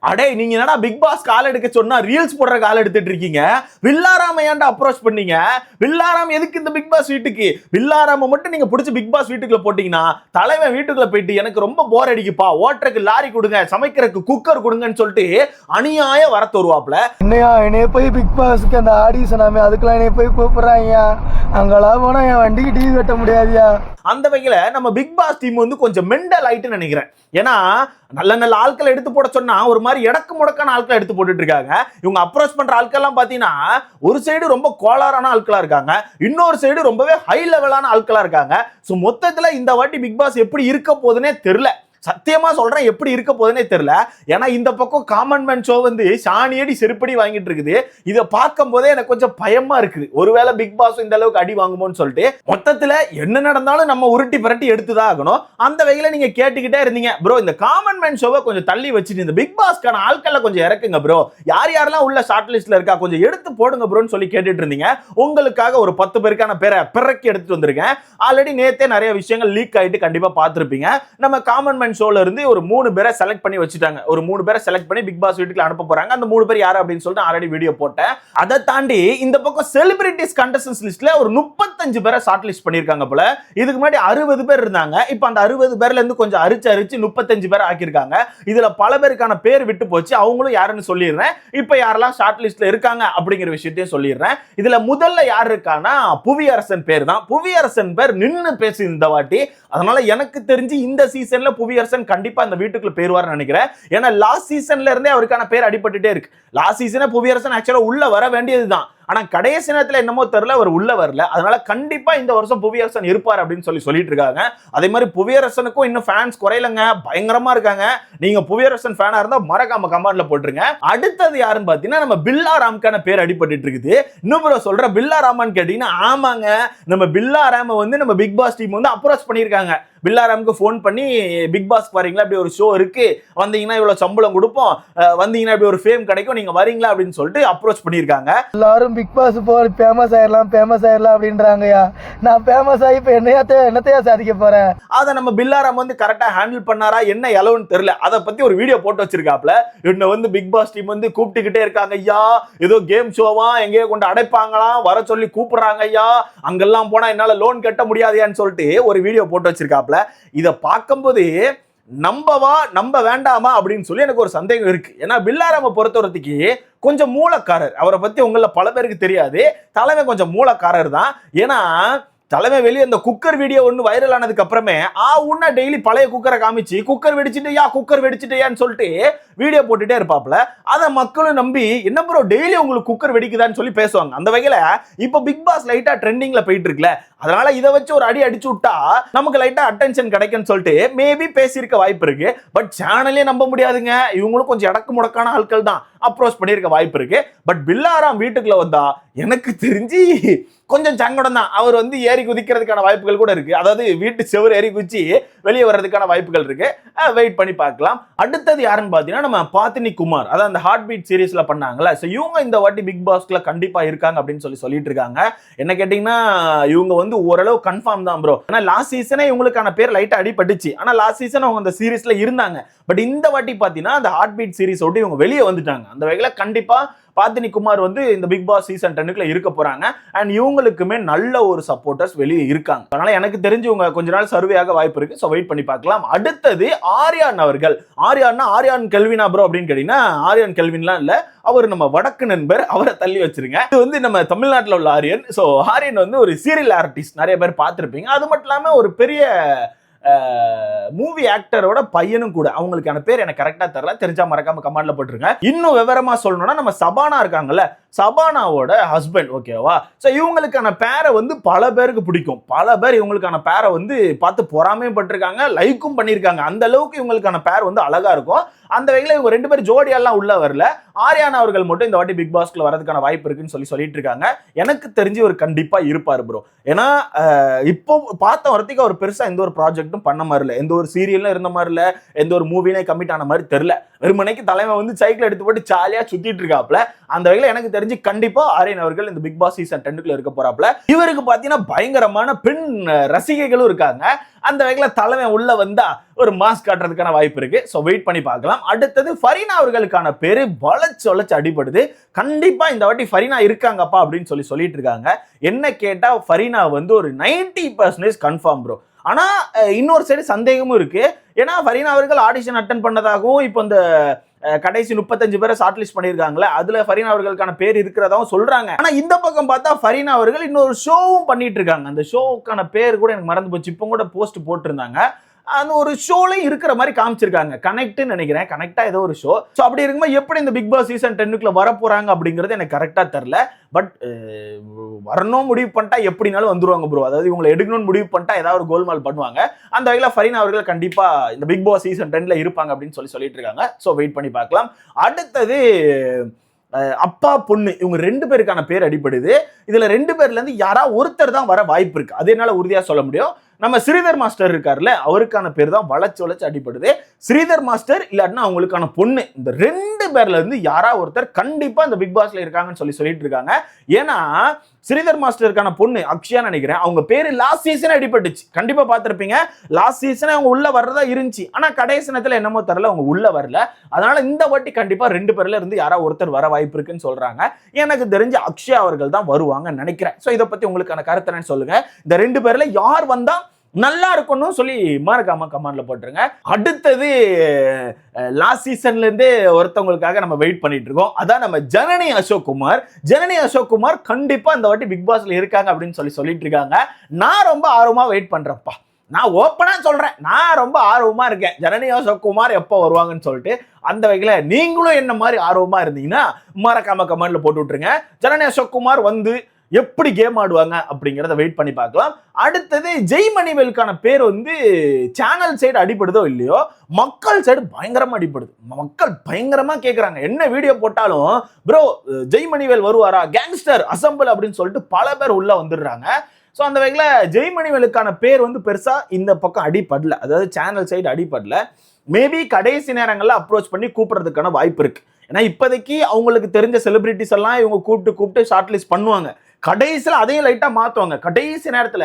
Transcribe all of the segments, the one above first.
அடே நீங்க என்னடா பிக் பாஸ் கால் எடுக்க சொன்னா ரீல்ஸ் போடுற கால் எடுத்துட்டு இருக்கீங்க? வில்லாராம ஏன்டா அப்ரோச் பண்ணீங்க? வில்லாராம் எதுக்கு இந்த பிக் பாஸ் வீட்டுக்கு? வில்லாராம மட்டும் நீங்க பிடிச்சி பிக் பாஸ் வீட்டுக்குள்ள போட்டீங்கன்னா தலைவன் வீட்டுக்குள்ள போயிட்டு எனக்கு ரொம்ப போர் அடிக்குப்பா, ஓட்டருக்கு லாரி கொடுங்க, சமைக்கிறதுக்கு குக்கர் கொடுங்கன்னு சொல்லிட்டு அநியாய வரத்து வருவாப்ல. என்னையா என்னைய போய் பிக் பாஸ்க்கு அந்த ஆடிஷனாமே அதுக்கெல்லாம் என்னைய போய் கூப்பிடுறாங்க, அங்கெல்லாம் போனா என் வண்டிக்கு டிவி கட்ட முடியாதியா. அந்த வகையில நம்ம பிக் பாஸ் டீம் வந்து கொஞ்சம் மெண்டல் ஆயிட்டுன்னு நினைக்கிறேன். ஏன்னா நல்ல நல்ல ஆட்களை எடுத்து போட சொன்னா ஒரு மாதிரி எடக்கு முடக்கான ஆட்களை எடுத்து போட்டுட்டு இருக்காங்க. இவங்க அப்ரோச் பண்ற ஆட்கள் எல்லாம் பாத்தீங்கன்னா ஒரு சைடு ரொம்ப கோளாறான ஆட்களா இருக்காங்க, இன்னொரு சைடு ரொம்பவே ஹை லெவலான ஆட்களா இருக்காங்க. சோ மொத்தத்துல இந்த வாட்டி பிக் பாஸ் எப்படி இருக்க போகுதுன்னே தெரியல. சத்தியமா சொல்றேன், எப்படி இருக்க போதுன்னே தெரியல. ஏன்னா இந்த பக்கம் காமன் மேன் ஷோ வந்து சாணியடி செருப்படி வாங்கிட்டு இருக்குது. இதை பார்க்கும் போதே எனக்கு கொஞ்சம் பயமா இருக்குது, ஒருவேளை பிக் பாஸ் இந்த அளவுக்கு அடி வாங்குமோன்னு சொல்லிட்டு. மொத்தத்துல என்ன நடந்தாலும் நம்ம உருட்டி பரட்டி எடுத்துதான் ஆகணும். அந்த வகையில நீங்க கேட்டுக்கிட்டே இருந்தீங்க ப்ரோ இந்த காமன் மேன் ஷோவை கொஞ்சம் தள்ளி வச்சுட்டு இந்த பிக் பாஸ்க்கான ஆட்களை கொஞ்சம் இறக்குங்க ப்ரோ, யார் யாரெல்லாம் உள்ள ஷார்ட் லிஸ்ட்ல இருக்கா கொஞ்சம் எடுத்து போடுங்க ப்ரோன்னு சொல்லி கேட்டுட்டு இருந்தீங்க. உங்களுக்காக ஒரு 10 பேருக்கான பேரை பிறக்கி எடுத்துட்டு வந்திருக்கேன். ஆல்ரெடி நேத்தே நிறைய விஷயங்கள் லீக் ஆயிட்டு கண்டிப்பா பார்த்திருப்பீங்க. நம்ம காமன் மேன் ஷோல இருந்து ஒரு 3 பேரை செலக்ட் பண்ணி வச்சுட்டாங்க. ஒரு 3 பேரை செலக்ட் பண்ணி பிக் பாஸ் வீட்டுக்கு அனுப்ப போறாங்க. அந்த 3 பேர் யாரு அப்படின்னு சொல்லிட்டு ஆல்ரெடி வீடியோ போட்டேன். அதை தாண்டி இந்த பக்கம் செலிபிரிட்டிஸ் கண்டஸ்டன்ஸ் லிஸ்ட்ல ஒரு 35 பேரை ஷார்ட் லிஸ்ட் பண்ணிருக்காங்க போல. இதுக்கு முன்னாடி 60 பேர் இருந்தாங்க. இப்போ அந்த 60 பேர்ல இருந்து கொஞ்சம் அரிச்சு 35 பேர் ஆக்கியிருக்காங்க. இதுல பல பேருக்கான பேர் விட்டு போச்சு, அவங்களும் யாருன்னு சொல்லிடுறேன். இப்போ யாரெல்லாம் ஷார்ட் லிஸ்ட்ல இருக்காங்க அப்படிங்கிற விஷயத்தையும் சொல்லிடுறேன். இதுல முதல்ல யார் இருக்கானா புவியரசன் பேர் தான். புவியரசன் பேர் நின்னு பேசி இந்த வாட்டி. அதனால எனக்கு தெரிஞ்சு இந்த சீசன்ல புவியரசன் கண்டிப்பா அந்த வீட்டுக்குள்ள பேருவார்னு நினைக்கிறேன். ஏன்னா லாஸ்ட் சீசன்ல இருந்தே அவருக்கான பேர் அடிபட்டுட்டே இருக்கு. லாஸ்ட் சீசனே புவியரசன் ஆக்சுவலா உள்ள வர வேண்டியதுதான், ஆனா கடைசி நேரத்துல என்னமோ தெரியல அவர் உள்ள வரல. அதனால கண்டிப்பா இந்த வருஷம் புவியரசன் இருப்பார் அப்படின்னு சொல்லிட்டு இருக்காங்க. அதே மாதிரி புவியரசனுக்கும் இன்னும் ஃபேன்ஸ் குறையலங்க, பயங்கரமா இருக்காங்க. நீங்க புவியரசன் ஃபேனா இருந்தா மறக்காம கமெண்ட்ல போட்டுருங்க. அடுத்தது யாருன்னு பாத்தீங்கன்னா நம்ம பில்லாராமுக்கான பேர் அடிபட்டு இருக்குது. இன்னும் ப்ரோ சொல்ற பில்லாராமான்னு கேட்டீங்கன்னா ஆமாங்க, நம்ம பில்லாராம வந்து நம்ம பிக் பாஸ் டீம் வந்து அப்ரோச் பண்ணியிருக்காங்க. பில்லாராமுக்கு ஃபோன் பண்ணி பிக் பாஸ் வரீங்களா, அப்படி ஒரு ஷோ இருக்கு, வந்தீங்கன்னா இவ்வளவு சம்பளம் கொடுப்போம், வந்தீங்கன்னா இப்படி ஒரு ஃபேம் கிடைக்கும், நீங்க வரீங்களா அப்படின்னு சொல்லிட்டு அப்ரோச் பண்ணியிருக்காங்க. எல்லாரும் பிக் பாஸ் போய் ஃபேமஸ் ஆயிடலாம் அப்படின்றாங்கயா. நான் ஃபேமஸ் ஆகி இப்ப என்னத்தையா சாதிக்க போறேன்? அதை நம்ம பில்லாராம் வந்து கரெக்டா ஹேண்டில் பண்ணாரா என்ன எலவுன்னு தெரியல. அதை பத்தி ஒரு வீடியோ போட்டு வச்சிருக்காப்ல. என்ன வந்து பிக் பாஸ் டீம் வந்து கூப்பிட்டுக்கிட்டே இருக்காங்க ஐயா, ஏதோ கேம் ஷோவா எங்கேயோ கொண்டு அடைப்பாங்களாம், வர சொல்லி கூப்பிடுறாங்க ஐயா, அங்கெல்லாம் போனா என்னால லோன் கட்ட முடியாதையான்னு சொல்லிட்டு ஒரு வீடியோ போட்டு வச்சிருக்காப்ல. இதை பார்க்கும்போது நம்ப வேண்டாமா அப்படின்னு சொல்லி எனக்கு ஒரு சந்தேகம் இருக்கு. ஏன்னா பில்லாராம பொறுத்தவரைக்கு கொஞ்சம் மூலக்காரர். அவரை பத்தி உங்கள பல பேருக்கு தெரியாது, தலைமை கொஞ்சம் மூலக்காரர் தான். ஏன்னா தலைமை வெளியே அந்த குக்கர் வீடியோ ஒன்று வைரல் ஆனதுக்கு அப்புறமே உன்ன டெய்லி பழைய குக்கரை காமிச்சு குக்கர் வெடிச்சிட்டேயான்னு சொல்லிட்டு வீடியோ போட்டுட்டே இருப்பாப்ல. அதை மக்களும் நம்பி என்ன ப்ரோ டெய்லி உங்களுக்கு குக்கர் வெடிக்குதான்னு சொல்லி பேசுவாங்க. அந்த வகையில இப்போ பிக் பாஸ் லைட்டா ட்ரெண்டிங்ல போயிட்டு இருக்குல்ல, அதனால இதை வச்சு ஒரு அடிச்சு விட்டா நமக்கு லைட்டா அட்டென்ஷன் கிடைக்கும்னு சொல்லிட்டு மேபி பேசியிருக்க வாய்ப்பு இருக்கு. பட் சேனலே நம்ப முடியாதுங்க, இவங்களும் கொஞ்சம் அடக்கு முடக்கான ஆட்கள் தான், அப்ரோச் பண்ணியிருக்க வாய்ப்பு இருக்கு. பட் பில்லாராம் வீட்டுக்குள்ள வந்தா எனக்கு தெரிஞ்சு கொஞ்சம் சங்கடம் தான். அவர் வந்து ஏறி குதிக்கிறதுக்கான வாய்ப்புகள் கூட இருக்கு. அதாவது வீட்டு செவர் ஏறி குச்சி வெளியே வர்றதுக்கான வாய்ப்புகள் இருக்கு. வெயிட் பண்ணி பார்க்கலாம். அடுத்தது யாருன்னு பாத்தீங்கன்னா நம்ம பாத்தினி குமார், அதாவது அந்த ஹார்ட் பீட் சீரிஸ்ல பண்ணாங்கல்ல, சோ இவங்க இந்த வாட்டி பிக் பாஸ்ல கண்டிப்பா இருக்காங்க அப்படின்னு சொல்லிட்டு இருக்காங்க. என்ன கேட்டீங்கன்னா இவங்க வந்து ஓரளவு கன்ஃபார்ம் தான் ப்ரோ. ஏன்னா லாஸ்ட் சீசனே இவங்களுக்கான பேர் லைட்டா அடிபட்டுச்சு, ஆனா லாஸ்ட் சீசன் அவங்க அந்த சீரிஸ்ல இருந்தாங்க. பட் இந்த வாட்டி பாத்தீங்கன்னா அந்த ஹார்ட் பீட் சீரிஸ் விட்டு இவங்க வெளியே வந்துட்டாங்க. அந்த வகையில கண்டிப்பா பாத்தினி குமார் வந்து இந்த பிக் பாஸ் சீசன் 10க்குள்ள இருக்க போறாங்க. அண்ட் இவங்களுக்குமே நல்ல ஒரு சப்போர்ட்டர்ஸ் வெளியே இருக்காங்க. அதனால எனக்கு தெரிஞ்சு இவங்க கொஞ்ச நாள் சர்வே ஆக வாய்ப்பு இருக்கு. சோ வெயிட் பண்ணி பார்க்கலாம். அடுத்தது ஆர்யான் அவர்கள். ஆர்யான் கெல்வினா ப்ரோ அப்படின்னு கேட்டீங்கன்னா ஆர்யான் கெல்வின்லாம் இல்ல, அவர் நம்ம வடக்கு நண்பர், அவரை தள்ளி வச்சிருங்க. இது வந்து நம்ம தமிழ்நாட்டில் உள்ள ஆர்யன். சோ ஆர்யன் வந்து ஒரு சீரியல் ஆர்டிஸ்ட், நிறைய பேர் பார்த்திருப்பீங்க. அது மட்டும் இல்லாம ஒரு பெரிய மூவி ஆக்டரோட பையனும் கூட. அவங்களுக்கான பேர் எனக்கு கரெக்டா தெரியல, தெரிஞ்சா மறக்காம கமெண்ட்ல போட்டுருங்க. இன்னும் விவரமா சொல்லணும்னா நம்ம சபானா இருக்காங்கல்ல, சபானாவோட ஹஸ்பண்ட், ஓகேவா? சோ இவங்களுக்கான பேரை வந்து பல பேருக்கு பிடிக்கும். பல பேர் இவங்களுக்கான பேரை வந்து பார்த்து பொறாமையும் பட்டிருக்காங்க, லைக்கும் பண்ணியிருக்காங்க. அந்த அளவுக்கு இவங்களுக்கான பேர் வந்து அழகா இருக்கும். அந்த வகையில் இவங்க 2 பேர் ஜோடியெல்லாம் உள்ள வரல. ஆர்யான் அவர்கள் மட்டும் இந்த வாட்டி பிக் பாஸ்க்குள்ள வரதுக்கான வாய்ப்பு இருக்குன்னு சொல்லிட்டு இருக்காங்க. எனக்கு தெரிஞ்சு ஒரு கண்டிப்பா இருப்பாரு ப்ரோ. ஏன்னா இப்போ பார்த்த வரத்துக்கு அவர் பெருசா எந்த ஒரு ப்ராஜெக்டும் பண்ண மாதிரி இல்லை, எந்த ஒரு சீரியலும் இருந்த மாதிரி இல்லை, எந்த ஒரு மூவிலையும் கமிட் ஆன மாதிரி தெரியல. வெறுமனைக்கு தலைமை வந்து சைக்கிள் எடுத்து போட்டு ஜாலியா சுத்திட்டு இருக்காப்ல. அந்த வகையில் எனக்கு தெரிஞ்சு தெரிஞ்சு கண்டிப்பா ஆரியன் அவர்கள் இந்த பிக் பாஸ் சீசன் 10 இருக்க போறாப்ல. இவருக்கு பாத்தீங்கன்னா பயங்கரமான பெண் ரசிகைகளும் இருக்காங்க. அந்த வகையில தலைமை உள்ள வந்தா ஒரு மாஸ் காட்டுறதுக்கான வாய்ப்பு இருக்கு. சோ வெயிட் பண்ணி பார்க்கலாம். அடுத்தது ஃபரீனா அவர்களுக்கான பேரு வளைச்சு அடிபடுது. கண்டிப்பா இந்த வாட்டி ஃபரீனா இருக்காங்கப்பா அப்படின்னு சொல்லிட்டு இருக்காங்க. என்ன கேட்டா ஃபரீனா வந்து ஒரு 90% கன்ஃபார்ம் ப்ரோ. ஆனா இன்னொரு சைடு சந்தேகமும் இருக்கு. ஏன்னா ஃபரீனா அவர்கள் ஆடிஷன் அட்டென்ட் பண்ணதாகவும் இப்போ இந்த கடைசி 35 பேரை ஷார்ட் லிஸ்ட் பண்ணியிருக்காங்களே, அதுல ஃபரீனா அவர்களுக்கான பேர் இருக்கிறதாவும் சொல்றாங்க. ஆனா இந்த பக்கம் பார்த்தா ஃபரீனா அவர்கள் இன்னொரு ஷோவும் பண்ணிட்டு இருக்காங்க. அந்த ஷோவுக்கான பேர் கூட எனக்கு மறந்து போச்சு. இப்போ கூட போஸ்ட் போட்டிருந்தாங்க. அந்த ஒரு ஷோலையும் இருக்கிற மாதிரி காமிச்சிருக்காங்க. கனெக்ட்னு நினைக்கிறேன். கனெக்டா ஏதோ ஒரு ஷோ. ஸோ அப்படி இருக்கும்போது எப்படி இந்த பிக் பாஸ் சீசன் 10 வர போறாங்க அப்படிங்கிறது எனக்கு கரெக்டா தெரியல. பட் வரணும் முடிவு பண்ணிட்டா எப்படினாலும் வந்துருவாங்க ப்ரோ. அதாவது இவங்களை எடுக்கணும்னு முடிவு பண்ணிட்டா ஏதாவது ஒரு கோல்மால் பண்ணுவாங்க. அந்த வகையில ஃபரீனா அவர்கள் கண்டிப்பா இந்த பிக் பாஸ் சீசன் 10 இருப்பாங்க அப்படின்னு சொல்லிட்டு இருக்காங்க. ஸோ வெயிட் பண்ணி பார்க்கலாம். அடுத்தது அப்பா பொண்ணு இவங்க 2 பேருக்கான பேர் அடிபடுது. இதுல 2 பேர்ல இருந்து யாரா ஒருத்தர் தான் வர வாய்ப்பு இருக்கு. அது என்னால உறுதியா சொல்ல முடியும். நம்ம ஸ்ரீதர் மாஸ்டர் இருக்காருல்ல, அவருக்கான பேர் தான் வளைச்சு அடிபடுது. ஸ்ரீதர் மாஸ்டர் இல்லாட்டினா அவங்களுக்கான பொண்ணு, இந்த 2 பேர்ல இருந்து யாரா ஒருத்தர் கண்டிப்பா இந்த பிக் பாஸ்ல இருக்காங்கன்னு சொல்லிட்டு இருக்காங்க. ஏன்னா ஸ்ரீதர் மாஸ்டருக்கான பொண்ணு அக்ஷயா நினைக்கிறேன், அவங்க பேரு லாஸ்ட் சீசன் அடிபட்டுச்சு. கண்டிப்பா பார்த்திருப்பீங்க. லாஸ்ட் சீசன் அவங்க உள்ள வர்றதா இருந்துச்சு. ஆனா கடைசி நேரத்துல என்னமோ தெரியல அவங்க உள்ள வரல. அதனால இந்த வாட்டி கண்டிப்பா 2 பேர்ல இருந்து யாரா ஒருத்தர் வர வாய்ப்பு இருக்குன்னு சொல்றாங்க. எனக்கு தெரிஞ்சு அக்ஷயா அவர்கள் தான் வருவாங்கன்னு நினைக்கிறேன். சோ இதை பத்தி உங்களுக்கான கருத்து என்னன்னு சொல்லுங்க. இந்த 2 பேர்ல யார் வந்தா நல்லா இருக்கணும் சொல்லி மறக்காம கமெண்ட்ல போட்டுருங்க. அடுத்தது லாஸ்ட் சீசன்ல இருந்தே ஒருத்தவங்களுக்காக நம்ம வெயிட் பண்ணிட்டு இருக்கோம். அதான் நம்ம ஜனனி அசோக் குமார். ஜனனி அசோக் குமார் கண்டிப்பா இந்த வாட்டி பிக் பாஸ்ல இருக்காங்க அப்படின்னு சொல்லிட்டு இருக்காங்க. நான் ரொம்ப ஆர்வமா வெயிட் பண்றேன்ப்பா. நான் ஓப்பனா சொல்றேன், நான் ரொம்ப ஆர்வமா இருக்கேன் ஜனனி அசோக் குமார் எப்போ வருவாங்கன்னு சொல்லிட்டு. அந்த வகையில நீங்களும் என்ன மாதிரி ஆர்வமா இருந்தீங்கன்னா மறக்காம கமெண்ட்ல போட்டு விட்டுருங்க. ஜனனி அசோக் குமார் வந்து எப்படி கேம் ஆடுவாங்க அப்படிங்கறத வெயிட் பண்ணி பார்க்கலாம். அடுத்தது ஜெய்மணிவேலுக்கான பேர் வந்து சேனல் சைடு அடிபடுதோ இல்லையோ, மக்கள் சைடு பயங்கரமா அடிபடுது. மக்கள் பயங்கரமா கேட்கறாங்க. என்ன வீடியோ போட்டாலும் ப்ரோ ஜெய்மணிவேல் வருவாரா, கேங்ஸ்டர் அசம்பிள் அப்படின்னு சொல்லிட்டு பல பேர் உள்ள வந்துடுறாங்க. ஸோ அந்த வகையில் ஜெய்மணிவேலுக்கான பேர் வந்து பெருசா இந்த பக்கம் அடிபடல, அதாவது சேனல் சைடு அடிபடல. மேபி கடைசி நேரங்களில் அப்ரோச் பண்ணி கூப்பிடுறதுக்கான வாய்ப்பு இருக்கு. ஏன்னா இப்போதைக்கு அவங்களுக்கு தெரிஞ்ச செலிபிரிட்டிஸ் எல்லாம் இவங்க கூப்பிட்டு ஷார்ட் லிஸ்ட் பண்ணுவாங்க. கடைசியில் அதையும் லைட்டா மாத்துவாங்க. கடைசி நேரத்தில்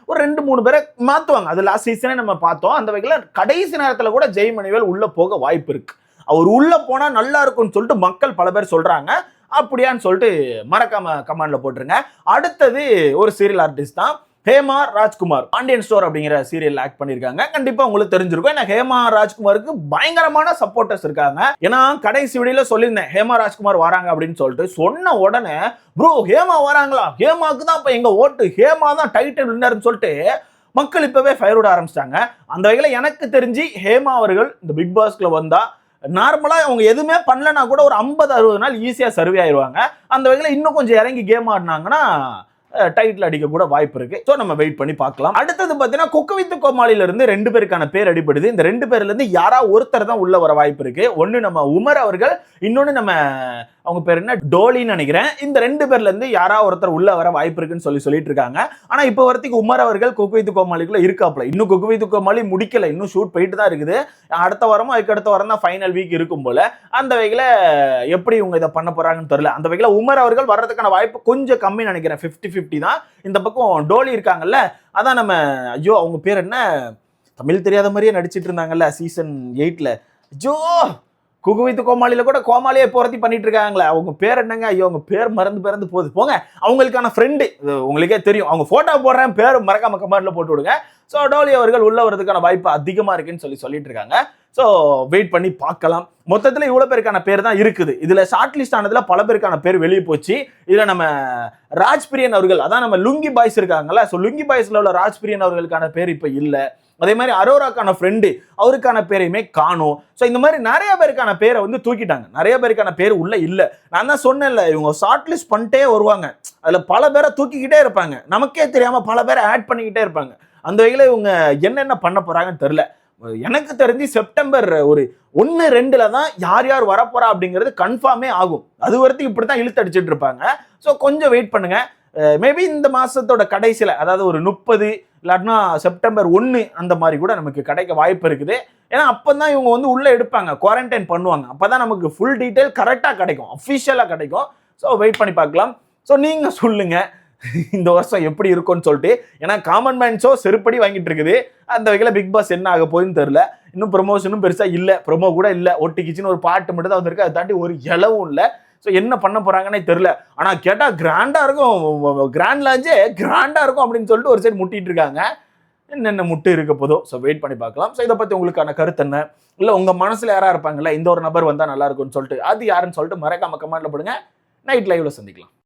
ஒரு 2-3 பேரை மாத்துவாங்க. அது லாஸ்ட் சீசனே நம்ம பார்த்தோம். அந்த வகையில் கடைசி நேரத்தில் கூட ஜெய்மணிவேல் உள்ள போக வாய்ப்பு இருக்கு. அவர் உள்ள போனா நல்லா இருக்கும்னு சொல்லிட்டு மக்கள் பல பேர் சொல்றாங்க. அப்படியான்னு சொல்லிட்டு மறக்காம கமெண்ட்ல போட்டுருங்க. அடுத்தது ஒரு சீரியல் ஆர்டிஸ்ட் தான் ஹேமா ராஜ்குமார். பாண்டியன் ஸ்டோர் அப்படிங்கிற சீரியல் ஆக்ட் பண்ணிருக்காங்க. கண்டிப்பா உங்களுக்கு தெரிஞ்சிருக்கும். ஏன்னா ஹேமா ராஜ்குமாருக்கு பயங்கரமான சப்போர்ட்டர்ஸ் இருக்காங்க. ஏன்னா கடைசி வீடியோல சொல்லியிருந்தேன் ஹேமா ராஜ்குமார் வராங்க அப்படின்னு சொல்லிட்டு. சொன்ன உடனே ப்ரோ ஹேமா வராங்களா, ஹேமாக்கு தான் இப்ப எங்க ஓட்டு, ஹேமா தான் டைட்டில் வின்னர்னு சொல்லிட்டு மக்கள் இப்பவே ஃபயர் விட ஆரம்பிச்சிட்டாங்க. அந்த வகையில எனக்கு தெரிஞ்சு ஹேமா அவர்கள் இந்த பிக் பாஸ்க்குள்ள வந்தா நார்மலா அவங்க எதுவுமே பண்ணலனா கூட ஒரு 50-60 நாள் ஈஸியா சர்வே ஆயிடுவாங்க. அந்த வகையில இன்னும் கொஞ்சம் இறங்கி கேம் ஆடினாங்கன்னா டைட்டில் அடிக்க கூட வாய்ப்பு இருக்கு. சோ நம்ம வெயிட் பண்ணி பார்க்கலாம். அடுத்தது பாத்தீங்கன்னா குக்கு வித் கோமாளில இருந்து 2 பேருக்கான பேர் அடிபடுது. இந்த 2 பேர்ல இருந்து யாரா ஒருத்தர் தான் உள்ள வர வாய்ப்பு இருக்கு. ஒன்னு நம்ம உமர் அவர்கள், இன்னொன்னு நம்ம அவங்க பேர் என்ன டோலின்னு நினைக்கிறேன். இந்த 2 பேர்ல இருந்து யாரா ஒருத்தர் உள்ள வர வாய்ப்பு இருக்குன்னு சொல்லிட்டு இருக்காங்க. ஆனா இப்போ வரைக்கும் உமர் அவர்கள் குக்கு வித் கோமாளிக்குள்ள இருக்காப்ல. இன்னும் குக்கு வித் கோமாளி முடிக்கல, இன்னும் ஷூட் போயிட்டு தான் இருக்குது. அடுத்த வாரமும் அதுக்கு அடுத்த வாரம் தான் ஃபைனல் வீக் இருக்கும் போல. அந்த வகையில எப்படி இவங்க இதை பண்ண போறாங்கன்னு தெரியல. அந்த வகையில உமர் அவர்கள் வர்றதுக்கான வாய்ப்பு கொஞ்சம் கம்மி நினைக்கிறேன். 50-50 தான். இந்த பக்கம் டோலி இருக்காங்கல்ல, அதான் நம்ம ஐயோ அவங்க பேர் என்ன, தமிழ் தெரியாத மாதிரியே நடிச்சிட்டு இருந்தாங்கல்ல சீசன் 8ல. ஐயோ குக்கு வித் கோமாளியில கூட கோமாளியே போறதி பண்ணிட்டு இருக்காங்களே, அவங்க பேர் என்னங்க, ஐயோ அவங்க பேர் மறந்து போகுது போங்க. அவங்களுக்கான ஃப்ரெண்டு உங்களுக்கே தெரியும். அவங்க போட்டோ போடுறேன், பேர் மறக்காம கமெண்ட்ல போட்டு விடுங்க. ஸோ டோலி அவர்கள் உள்ள வரதுக்கான வாய்ப்பு அதிகமா இருக்குன்னு சொல்லிட்டு இருக்காங்க. ஸோ வெயிட் பண்ணி பார்க்கலாம். மொத்தத்தில் இவ்வளோ பேருக்கான பேர் தான் இருக்குது. இதில் ஷார்ட் லிஸ்ட் ஆனதில் பல பேருக்கான பேர் வெளியே போச்சு. இதில் நம்ம ராஜ்பிரியன் அவர்கள், அதான் நம்ம லுங்கி பாய்ஸ் இருக்காங்கல்ல, ஸோ லுங்கி பாய்ஸில் உள்ள ராஜ்பிரியன் அவர்களுக்கான பேர் இப்போ இல்லை. அதே மாதிரி அரோராக்கான ஃப்ரெண்டு அவருக்கான பேரையுமே காணும். ஸோ இந்த மாதிரி நிறைய பேருக்கான பேரை வந்து தூக்கிட்டாங்க. நிறைய பேருக்கான பேர் உள்ள இல்லை. நான் தான் சொன்னேன்ல, இவங்க ஷார்ட் லிஸ்ட் பண்ணிட்டே வருவாங்க. அதில் பல பேரை தூக்கிக்கிட்டே இருப்பாங்க. நமக்கே தெரியாமல் பல பேரை ஆட் பண்ணிக்கிட்டே இருப்பாங்க. அந்த வகையில் இவங்க என்னென்ன பண்ண போறாங்கன்னு தெரியல. எனக்கு தெரிஞ்சு செப்டம்பர் ஒரு 1-2 தான் யார் யார் வரப்போறா அப்படிங்கிறது கன்ஃபார்மே ஆகும். அது வரைக்கும் இப்படி தான் இழுத்து அடிச்சுட்டு இருப்பாங்க. ஸோ கொஞ்சம் வெயிட் பண்ணுங்க. மேபி இந்த மாசத்தோட கடைசியில், அதாவது ஒரு 30 இல்லாட்டினா செப்டம்பர் 1 அந்த மாதிரி கூட நமக்கு கிடைக்க வாய்ப்பு இருக்குது. ஏன்னா அப்பதான் இவங்க வந்து உள்ள எடுப்பாங்க, குவாரண்டைன் பண்ணுவாங்க. அப்பதான் நமக்கு ஃபுல் டீடைல் கரெக்டாக கிடைக்கும், அஃபிஷியலாக கிடைக்கும். ஸோ வெயிட் பண்ணி பார்க்கலாம். ஸோ நீங்கள் சொல்லுங்க இந்த வருஷம் எப்படி இருக்கும்னு சொல்லிட்டு. ஏன்னா காமன் மேன் ஷோ செருப்படி வாங்கிட்டு இருக்குது. அந்த வகையில் பிக் பாஸ் என்ன ஆக போகுதுன்னு தெரியல. இன்னும் ப்ரொமோஷனும் பெருசாக இல்லை, ப்ரொமோ கூட இல்லை, ஒட்டிக்கிச்சின்னு ஒரு பாட்டு மட்டும் தான் வந்திருக்கு, அதை தாண்டி ஒரு இலவும் இல்லை. ஸோ என்ன பண்ண போறாங்கன்னே தெரியல. ஆனால் கேட்டால் கிராண்டாக இருக்கும், கிராண்ட் லான்ச்சே கிராண்டாக இருக்கும் அப்படின்னு சொல்லிட்டு ஒரு சைடு முட்டிட்டு இருக்காங்க. என்னென்ன முட்டு இருக்க போதோ. ஸோ வெயிட் பண்ணி பார்க்கலாம். ஸோ இதை பற்றி உங்களுக்கான கருத்து என்ன, இல்லை உங்கள் மனசில் யாராக இருப்பாங்கல்ல இந்த ஒரு நபர் வந்தால் நல்லா இருக்கும்னு சொல்லிட்டு, அது யாருன்னு சொல்லிட்டு மறக்காம கமெண்ட்ல போடுங்க. நைட் லைவ்ல சந்திக்கலாம்.